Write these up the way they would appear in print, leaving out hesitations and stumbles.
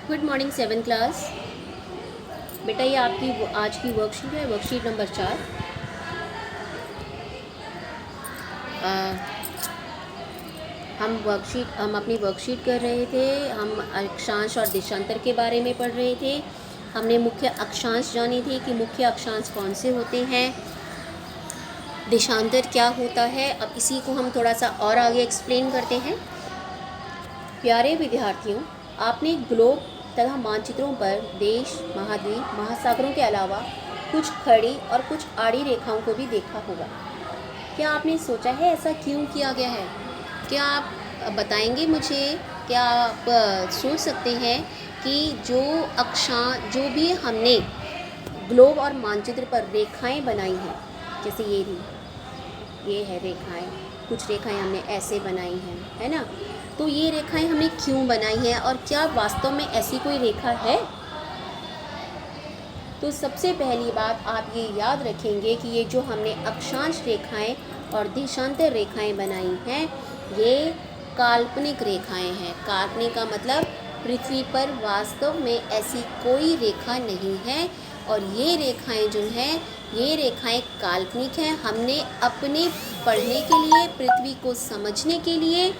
Good morning 7th class. बेटा ये आपकी आज की वर्कशीट है, वर्कशीट नंबर 4। हम अपनी वर्कशीट कर रहे थे। हम अक्षांश और देशांतर के बारे में पढ़ रहे थे। हमने मुख्य अक्षांश जाने थे कि मुख्य अक्षांश कौन से होते हैं, देशांतर क्या होता है। अब इसी को हम थोड़ा सा और आगे एक्सप्लेन करते हैं। प्यारे विद्यार्थियों, आपने ग्लोब तथा मानचित्रों पर देश, महाद्वीप, महासागरों के अलावा कुछ खड़ी और कुछ आड़ी रेखाओं को भी देखा होगा। क्या आपने सोचा है ऐसा क्यों किया गया है? क्या आप बताएंगे मुझे? क्या आप सोच सकते हैं कि जो भी हमने ग्लोब और मानचित्र पर रेखाएं बनाई हैं, जैसे ये है रेखाएं, कुछ रेखाएं हमने ऐसे बनाई हैं, है ना? तो ये रेखाएं हमने क्यों बनाई हैं और क्या वास्तव में ऐसी कोई रेखा है? तो सबसे पहली बात आप ये याद रखेंगे कि ये जो हमने अक्षांश रेखाएं और देशांतर रेखाएं बनाई हैं, ये काल्पनिक रेखाएं हैं। काल्पनिक का मतलब पृथ्वी पर वास्तव में ऐसी कोई रेखा नहीं है और ये रेखाएं जो हैं, ये रेखाएं काल्पनिक हैं। हमने अपने पढ़ने के लिए, पृथ्वी को समझने के लिए,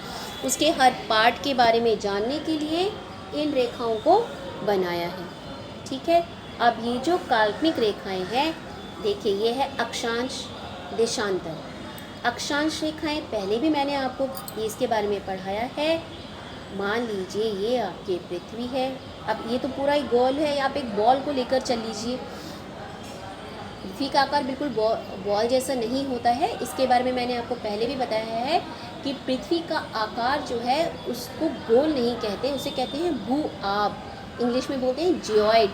उसके हर पार्ट के बारे में जानने के लिए इन रेखाओं को बनाया है। ठीक है। अब ये जो काल्पनिक रेखाएं हैं, देखिए ये है अक्षांश, देशांतर। अक्षांश रेखाएं पहले भी मैंने आपको इसके बारे में पढ़ाया है। मान लीजिए ये आपकी पृथ्वी है। अब ये तो पूरा ही गोल है, आप एक बॉल को लेकर चल लीजिए। पृथ्वी का आकार बिल्कुल बॉल जैसा नहीं होता है। इसके बारे में मैंने आपको पहले भी बताया है कि पृथ्वी का आकार जो है उसको गोल नहीं कहते, उसे कहते हैं भू आब। इंग्लिश में बोलते हैं जियोइड।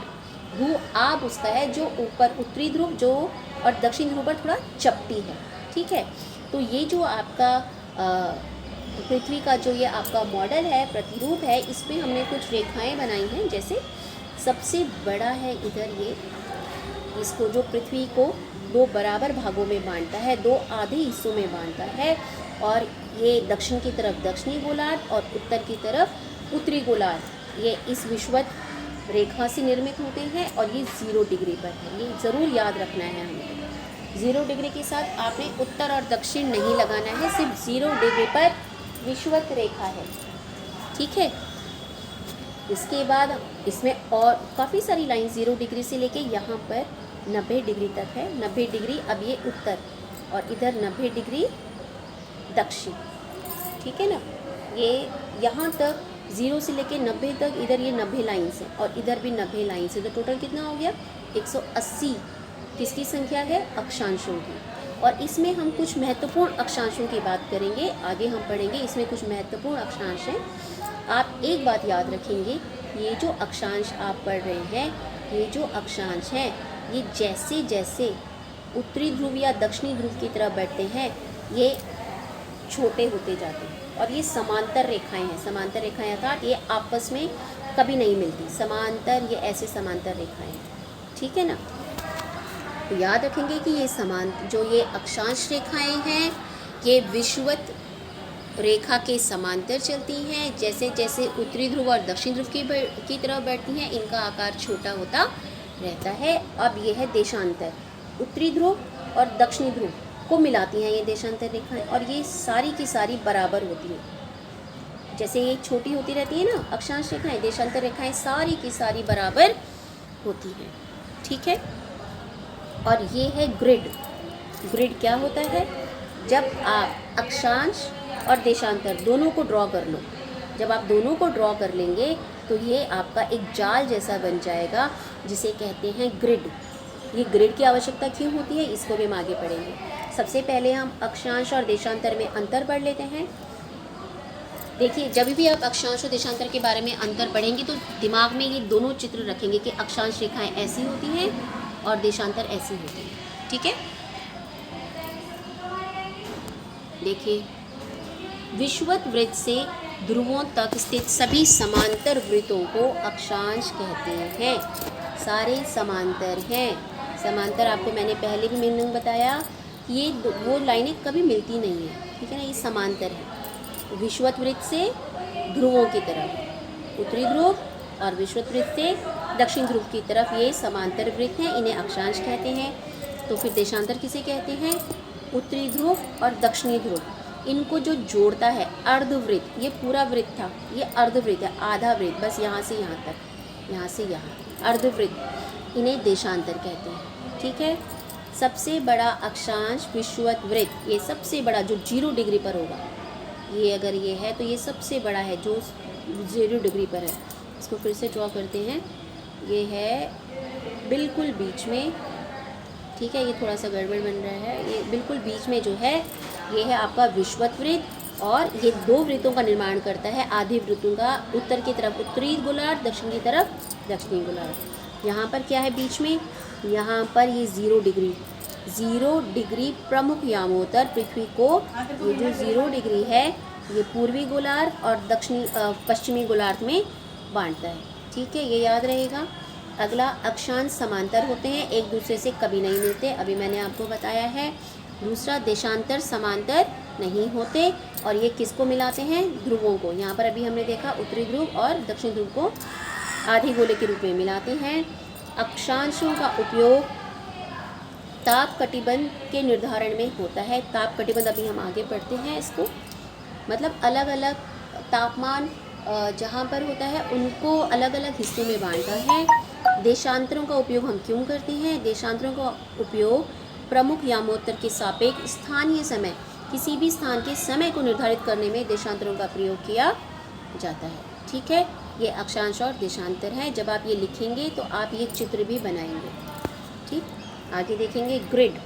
भू आब उसका है जो ऊपर उत्तरी ध्रुव जो और दक्षिण ध्रुव पर थोड़ा चपटी है। ठीक है। तो ये जो आपका पृथ्वी का जो ये आपका मॉडल है, प्रतिरूप है, इसमें हमने कुछ रेखाएं बनाई हैं। जैसे सबसे बड़ा है इधर ये, इसको जो पृथ्वी को दो बराबर भागों में बांटता है, दो आधे हिस्सों में बांटता है, और ये दक्षिण की तरफ दक्षिणी गोलार्ध और उत्तर की तरफ उत्तरी गोलार्ध, ये इस विषुवत रेखा से निर्मित होते हैं और ये 0 डिग्री पर है। ये ज़रूर याद रखना है हमें। 0 डिग्री के साथ आपने उत्तर और दक्षिण नहीं लगाना है, सिर्फ 0 डिग्री पर विषुवत रेखा है। ठीक है। इसके बाद इसमें और काफ़ी सारी लाइन 0 डिग्री से लेके यहाँ पर 90 डिग्री तक है। 90 डिग्री अब ये उत्तर और इधर 90 डिग्री दक्षिण। ठीक है ना। ये यहाँ तक 0 से लेके 90 तक, इधर ये 90 लाइन्स हैं और इधर भी 90 लाइन्स है। तो टोटल कितना हो गया? 180 किसकी संख्या है? अक्षांशों की। और इसमें हम कुछ महत्वपूर्ण अक्षांशों की बात करेंगे, आगे हम पढ़ेंगे। इसमें कुछ महत्वपूर्ण अक्षांश हैं। आप एक बात याद रखेंगे, ये जो अक्षांश आप पढ़ रहे हैं, ये जो अक्षांश हैं, ये जैसे जैसे उत्तरी ध्रुव या दक्षिणी ध्रुव की तरफ बढ़ते हैं, ये छोटे होते जाते हैं और ये समांतर रेखाएं हैं। समांतर रेखाएं अर्थात ये आपस में कभी नहीं मिलती। समांतर, ये ऐसे समांतर रेखाएं हैं। ठीक है ना। तो याद रखेंगे कि ये जो ये अक्षांश रेखाएं हैं, ये विषुवत रेखा के समांतर चलती हैं। जैसे जैसे उत्तरी ध्रुव और दक्षिण ध्रुव की तरफ बढ़ती हैं, इनका आकार छोटा होता रहता है। अब ये है देशांतर, उत्तरी ध्रुव और दक्षिणी ध्रुव को मिलाती हैं ये देशांतर रेखाएं, और ये सारी की सारी बराबर होती हैं। जैसे ये छोटी होती रहती है ना अक्षांश रेखाएं, देशांतर रेखाएं सारी की सारी बराबर होती हैं। ठीक है। और ये है ग्रिड। ग्रिड क्या होता है? जब आप अक्षांश और देशांतर दोनों को ड्रॉ कर लो, जब आप दोनों को ड्रॉ कर लेंगे तो ये आपका एक जाल जैसा बन जाएगा, जिसे कहते हैं ग्रिड। ये ग्रिड की आवश्यकता क्यों होती है, इसको भी हम आगे पढ़ेंगे। सबसे पहले हम अक्षांश और देशांतर में अंतर पढ़ लेते हैं। देखिए, जब भी आप अक्षांश और देशांतर के बारे में अंतर पढ़ेंगे तो दिमाग में ये दोनों चित्र रखेंगे कि अक्षांश रेखाएं ऐसी होती हैं और देशांतर ऐसी होती है। ठीक है। देखिए, विषुवत वृत्त से ध्रुवों तक स्थित सभी समांतर वृत्तों को अक्षांश कहते हैं। सारे समांतर हैं। समांतर आपको मैंने पहले भी मीनिंग बताया, ये वो लाइनें कभी मिलती नहीं है। ठीक है ना। ये समांतर है। विषुवत वृत्त से ध्रुवों की तरफ, उत्तरी ध्रुव और विषुवत से दक्षिण ध्रुव की तरफ ये समांतर वृत्त हैं, इन्हें अक्षांश कहते हैं। तो फिर देशांतर किसे कहते हैं? उत्तरी ध्रुव और दक्षिणी ध्रुव, इनको जो जोड़ता है अर्धवृत्त, ये पूरा वृत्त था, ये अर्धवृत्त है, आधा वृत्त, बस यहाँ से यहाँ तक, यहाँ से यहाँ, अर्धवृत्त, इन्हें देशांतर कहते हैं। ठीक है। सबसे बड़ा अक्षांश विषुवत वृत्त, ये सबसे बड़ा जो 0 डिग्री पर होगा, ये अगर ये है तो ये सबसे बड़ा है जो 0 डिग्री पर है। इसको फिर से ड्रॉ करते हैं, ये है बिल्कुल बीच में। ठीक है, ये थोड़ा सा गड़बड़ बन रहा है, ये बिल्कुल बीच में जो है ये है आपका विषुवत वृत्त, और ये 2 वृत्तों का निर्माण करता है, आधे वृत्तों का, उत्तर की तरफ उत्तरी गोलार्ध, दक्षिण की तरफ दक्षिणी गोलार्ध। यहाँ पर क्या है बीच में? यहाँ पर ये 0 डिग्री, 0 डिग्री प्रमुख यामोत्तर पृथ्वी को, ये जो 0 डिग्री है ये पूर्वी गोलार्ध और दक्षिणी पश्चिमी गोलार्ध में बांटता है। ठीक है, ये याद रहेगा। अगला, अक्षांश समांतर होते हैं, एक दूसरे से कभी नहीं मिलते, अभी मैंने आपको बताया है। दूसरा, देशांतर समांतर नहीं होते, और ये किसको मिलाते हैं? ध्रुवों को। यहाँ पर अभी हमने देखा उत्तरी ध्रुव और दक्षिणी ध्रुव को आधे गोले के रूप में मिलाते हैं। अक्षांशों का उपयोग ताप कटिबंध के निर्धारण में होता है। ताप कटिबंध अभी हम आगे पढ़ते हैं इसको, मतलब अलग अलग तापमान जहाँ पर होता है उनको अलग अलग हिस्सों में बांटा है। देशांतरों का उपयोग हम क्यों करते हैं? देशांतरों का उपयोग प्रमुख यामोत्तर के सापेक्ष स्थानीय समय, किसी भी स्थान के समय को निर्धारित करने में देशांतरों का प्रयोग किया जाता है। ठीक है, ये अक्षांश और देशांतर है। जब आप ये लिखेंगे तो आप ये चित्र भी बनाएंगे। ठीक, आगे देखेंगे ग्रिड।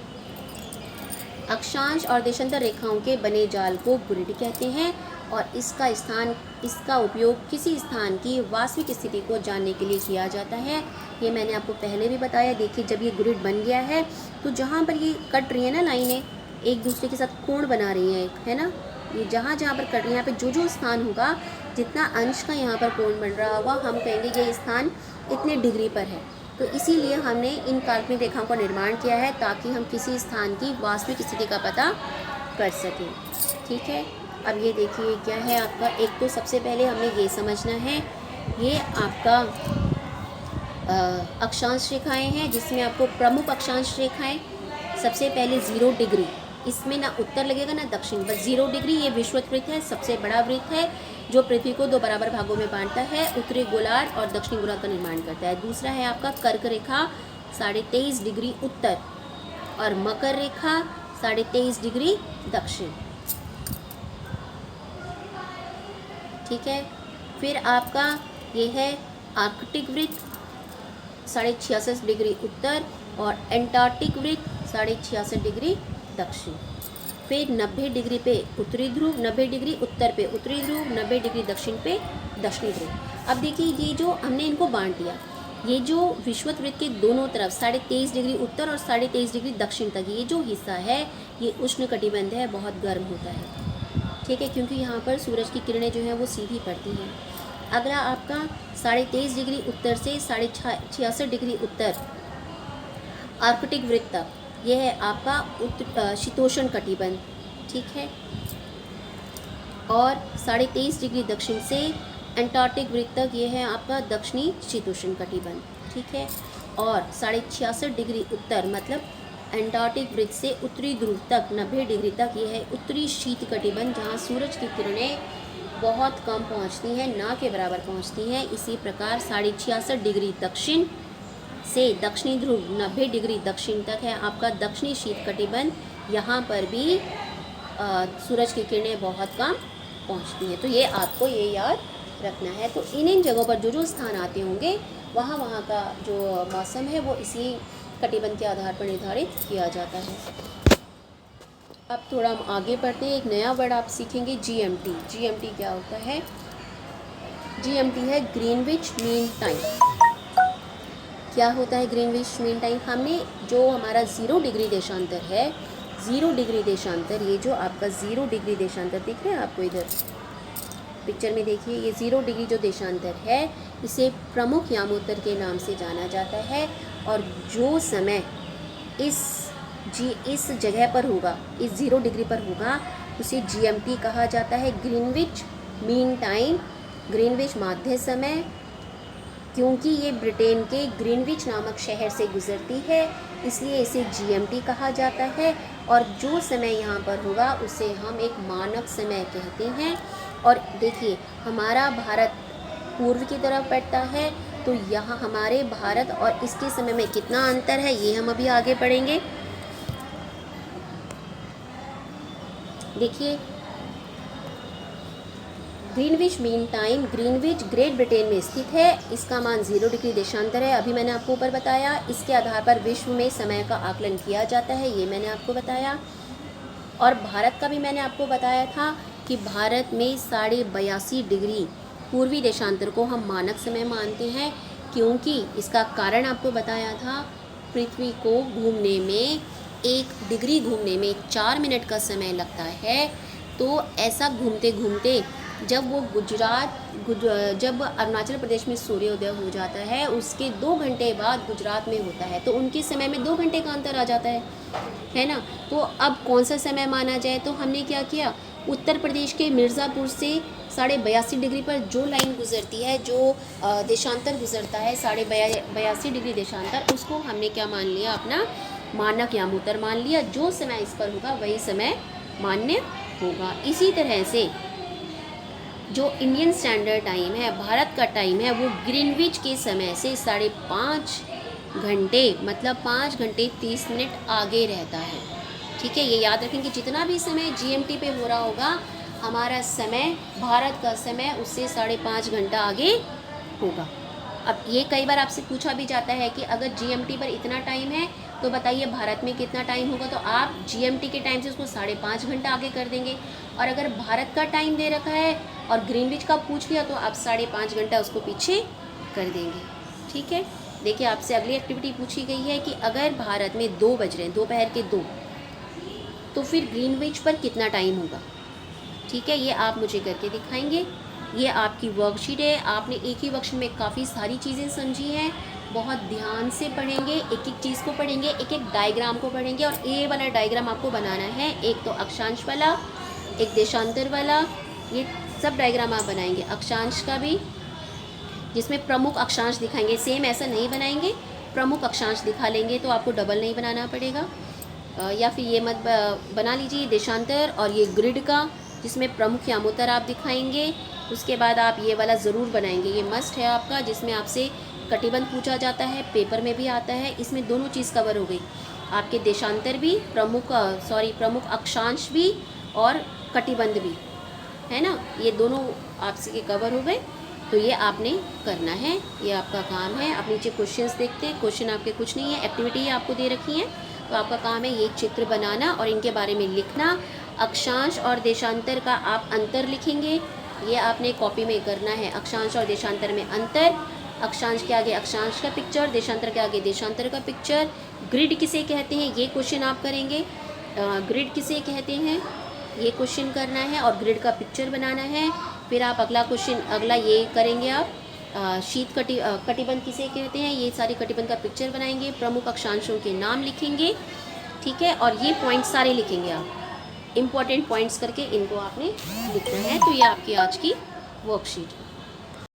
अक्षांश और देशांतर रेखाओं के बने जाल को ग्रिड कहते हैं, और इसका उपयोग किसी स्थान की वास्तविक स्थिति को जानने के लिए किया जाता है। ये मैंने आपको पहले भी बताया। देखिए, जब ये ग्रिड बन गया है तो जहाँ पर ये कट रही है ना लाइनें, एक दूसरे के साथ कोण बना रही हैं, है ना, ये जहाँ जहाँ पर कट रही है, यहाँ पे जो स्थान होगा, जितना अंश का यहाँ पर कोण बन रहा होगा, हम कहेंगे ये स्थान इतने डिग्री पर है। तो इसीलिए हमने इन काल्पनिक रेखाओं का निर्माण किया है, ताकि हम किसी स्थान की वास्तविक स्थिति का पता कर सकें। ठीक है, अब ये देखिए क्या है आपका, एक तो सबसे पहले हमें ये समझना है, ये आपका अक्षांश रेखाएं हैं, जिसमें आपको प्रमुख अक्षांश रेखाएं, सबसे पहले 0 डिग्री, इसमें ना उत्तर लगेगा ना दक्षिण, बस 0 डिग्री। ये विषुवत वृत्त है, सबसे बड़ा वृत्त है, जो पृथ्वी को 2 बराबर भागों में बांटता है, उत्तरी गोलार्ध और दक्षिणी गोलार्ध का निर्माण करता है। दूसरा है आपका कर्क रेखा 23.5 डिग्री उत्तर, और मकर रेखा 23.5 डिग्री दक्षिण। ठीक है, फिर आपका ये है आर्कटिक वृत्त 66.5 डिग्री उत्तर, और एंटार्क्टिक वृत्त 66.5 डिग्री दक्षिण। फिर 90 डिग्री पे उत्तरी ध्रुव, 90 डिग्री उत्तर पे उत्तरी ध्रुव, 90 डिग्री दक्षिण पे दक्षिणी ध्रुव। अब देखिए, ये जो हमने इनको बांट दिया, ये जो विषुवत वृत्त के दोनों तरफ 23.5 डिग्री उत्तर और 23.5 डिग्री दक्षिण तक ये जो हिस्सा है, ये उष्णकटिबंध है, बहुत गर्म होता है। ठीक है, क्योंकि यहाँ पर सूरज की किरणें जो हैं वो सीधी पड़ती हैं। अगला आपका 23.5 डिग्री उत्तर से 66.5 डिग्री उत्तर आर्कटिक वृत्त तक, यह है आपका शीतोष्ण कटिबंध। ठीक है, और 23.5 डिग्री दक्षिण से एंटार्क्टिक वृत्त तक, यह है आपका दक्षिणी शीतोष्ण कटिबंध। ठीक है, और 66.5 डिग्री उत्तर मतलब एंटार्क्टिक वृत्त से उत्तरी ध्रुव तक 90 डिग्री तक, यह है उत्तरी शीत कटिबंध, जहाँ सूरज की किरणें बहुत कम पहुँचती हैं, ना के बराबर पहुँचती हैं। इसी प्रकार 66.5 डिग्री दक्षिण से दक्षिणी ध्रुव 90 डिग्री दक्षिण तक है आपका दक्षिणी शीत कटिबंध, यहाँ पर भी सूरज की किरणें बहुत कम पहुँचती हैं। तो ये आपको ये याद रखना है। तो इन जगहों पर जो स्थान आते होंगे, वहाँ का जो मौसम है वो इसी कटिबंध के आधार पर निर्धारित किया जाता है। अब थोड़ा हम आगे बढ़ते हैं, एक नया वर्ड आप सीखेंगे, GMT। GMT क्या होता है? GMT है ग्रीनविच मीन टाइम। क्या होता है ग्रीनविच मीन टाइम? हमने जो हमारा 0 डिग्री देशांतर है, 0 डिग्री देशांतर, ये जो आपका 0 डिग्री देशांतर दिख रहा है आपको इधर पिक्चर में, देखिए ये 0 डिग्री जो देशांतर है, इसे प्रमुख यामोत्तर के नाम से जाना जाता है। और जो समय इस जगह पर होगा, इस 0 डिग्री पर होगा, उसे GMT कहा जाता है, ग्रीनविच मीन टाइम। ग्रीनविच माध्य समय, क्योंकि ये ब्रिटेन के ग्रीनविच नामक शहर से गुजरती है, इसलिए इसे जीएमटी कहा जाता है। और जो समय यहाँ पर होगा उसे हम एक मानक समय कहते हैं। और देखिए, हमारा भारत पूर्व की तरफ बढ़ता है, तो यहाँ हमारे भारत और इसके समय में कितना अंतर है ये हम अभी आगे पढ़ेंगे। देखिए, Greenwich mean time, Greenwich great Britain में स्थित है। इसका मान 0 डिग्री देशांतर है। अभी मैंने आपको ऊपर बताया। इसके आधार पर विश्व में समय का आकलन किया जाता है, ये मैंने आपको बताया। और भारत का भी मैंने आपको बताया था कि भारत में 82.5 डिग्री पूर्वी देशांतर को हम मानक समय मानते हैं, क्योंकि इसका कारण आपको बताया था, पृथ्वी को घूमने में 1 डिग्री घूमने में 4 मिनट का समय लगता है। तो ऐसा घूमते घूमते जब वो जब अरुणाचल प्रदेश में सूर्योदय हो जाता है, उसके 2 घंटे बाद गुजरात में होता है, तो उनके समय में 2 घंटे का अंतर आ जाता है ना। तो अब कौन सा समय माना जाए, तो हमने क्या किया, उत्तर प्रदेश के मिर्ज़ापुर से 82.5 डिग्री पर जो लाइन गुजरती है, जो देशांतर गुजरता है 82.5 डिग्री देशांतर, उसको हमने क्या मान लिया, अपना मानक या मूतर मान लिया। जो समय इस पर होगा वही समय मान्य होगा। इसी तरह से जो इंडियन स्टैंडर्ड टाइम है, भारत का टाइम है, वो ग्रीनविच के समय से 5.5 घंटे, मतलब 5 घंटे 30 मिनट आगे रहता है। ठीक है, ये याद रखें कि जितना भी समय जीएमटी पे हो रहा होगा, हमारा समय, भारत का समय उससे 5.5 घंटा आगे होगा। अब ये कई बार आपसे पूछा भी जाता है कि अगर जीएमटी पर इतना टाइम है तो बताइए भारत में कितना टाइम होगा, तो आप जीएमटी के टाइम से उसको 5.5 घंटा आगे कर देंगे। और अगर भारत का टाइम दे रखा है और ग्रीनविच का पूछ लिया तो आप 5.5 घंटा उसको पीछे कर देंगे। ठीक है, देखिए आपसे अगली एक्टिविटी पूछी गई है कि अगर भारत में 2 बज रहे हैं, दोपहर के 2, तो फिर ग्रीनविच पर कितना टाइम होगा। ठीक है, ये आप मुझे करके दिखाएंगे। ये आपकी वर्कशीट है। आपने एक ही वर्कशीट में काफ़ी सारी चीज़ें समझी हैं। बहुत ध्यान से पढ़ेंगे, एक एक चीज़ को पढ़ेंगे, एक एक डायग्राम को पढ़ेंगे। और ये वाला डायग्राम आपको बनाना है, एक तो अक्षांश वाला, एक देशांतर वाला, ये सब डायग्राम आप बनाएंगे। अक्षांश का भी, जिसमें प्रमुख अक्षांश दिखाएंगे, सेम ऐसा नहीं बनाएंगे, प्रमुख अक्षांश दिखा लेंगे, तो आपको डबल नहीं बनाना पड़ेगा। या फिर ये मत बना लीजिए देशांतर और ये ग्रिड का, जिसमें प्रमुख यामोत्तर आप दिखाएंगे। उसके बाद आप ये वाला ज़रूर बनाएंगे, ये मस्ट है आपका, जिसमें आपसे कटिबंध पूछा जाता है, पेपर में भी आता है। इसमें दोनों चीज़ कवर हो गई, आपके देशांतर भी, प्रमुख अक्षांश भी और कटिबंध भी, है ना, ये दोनों आपसे कवर हो गए। तो ये आपने करना है, ये आपका काम है। आप नीचे क्वेश्चंस देखते हैं, क्वेश्चन आपके कुछ नहीं है, एक्टिविटी आपको दे रखी है, तो आपका काम है ये चित्र बनाना और इनके बारे में लिखना। अक्षांश और देशांतर का आप अंतर लिखेंगे, ये आपने कॉपी में करना है। अक्षांश और देशांतर में अंतर, अक्षांश के आगे अक्षांश का पिक्चर, देशांतर के आगे देशांतर का पिक्चर। ग्रिड किसे कहते हैं, ये क्वेश्चन आप करेंगे। ग्रिड किसे कहते हैं, ये क्वेश्चन करना है और ग्रिड का पिक्चर बनाना है। फिर आप अगला क्वेश्चन, अगला ये करेंगे आप, कटिबंध किसे कहते हैं, ये सारे कटिबंध का पिक्चर बनाएंगे। प्रमुख अक्षांशों के नाम लिखेंगे, ठीक है, और ये पॉइंट सारे लिखेंगे आप, इम्पॉर्टेंट पॉइंट्स करके इनको आपने लिखना है। तो ये आपकी आज की वर्कशीट है।